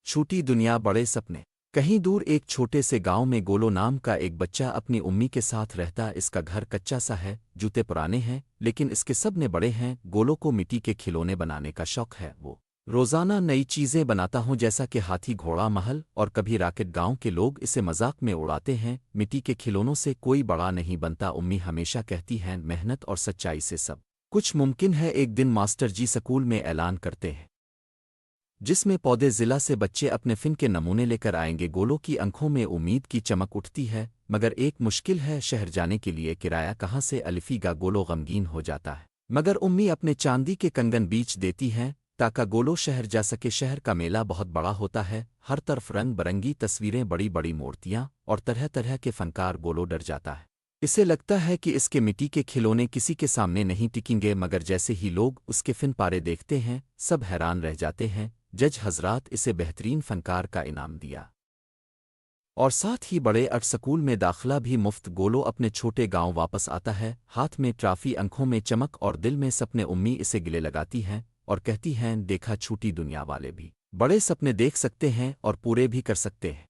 چھوٹی دنیا بڑے سپنے کہیں دور ایک چھوٹے سے گاؤں میں گولو نام کا ایک بچہ اپنی امی کے ساتھ رہتا اس کا گھر کچا سا ہے جوتے پرانے ہیں لیکن اس کے سپنے بڑے ہیں گولو کو مٹی کے کھلونے بنانے کا شوق ہے وہ روزانہ نئی چیزیں بناتا ہوں جیسا کہ ہاتھی گھوڑا محل اور کبھی راکٹ گاؤں کے لوگ اسے مذاق میں اڑاتے ہیں مٹی کے کھلونوں سے کوئی بڑا نہیں بنتا امی ہمیشہ کہتی ہیں محنت اور سچائی سے سب کچھ ممکن ہے ایک دن ماسٹر جی سکول میں اعلان کرتے ہیں جس میں پودے ضلع سے بچے اپنے فن کے نمونے لے کر آئیں گے گولو کی آنکھوں میں امید کی چمک اٹھتی ہے مگر ایک مشکل ہے شہر جانے کے لیے کرایہ کہاں سے الفی گا گولو غمگین ہو جاتا ہے مگر امی اپنے چاندی کے کنگن بیچ دیتی ہیں تاکہ گولو شہر جا سکے شہر کا میلہ بہت بڑا ہوتا ہے ہر طرف رنگ برنگی تصویریں بڑی بڑی مورتیاں اور طرح طرح کے فنکار گولو ڈر جاتا ہے اسے لگتا ہے کہ اس کے مٹی کے کھلونے کسی کے سامنے نہیں ٹکیں گے مگر جیسے ہی لوگ اس کے فن پارے دیکھتے ہیں سب حیران رہ جاتے ہیں جج حضرات اسے بہترین فنکار کا انعام دیا اور ساتھ ہی بڑے ارٹ سکول میں داخلہ بھی مفت گولو اپنے چھوٹے گاؤں واپس آتا ہے ہاتھ میں ٹرافی آنکھوں میں چمک اور دل میں سپنے امی اسے گلے لگاتی ہیں اور کہتی ہیں دیکھا چھوٹی دنیا والے بھی بڑے سپنے دیکھ سکتے ہیں اور پورے بھی کر سکتے ہیں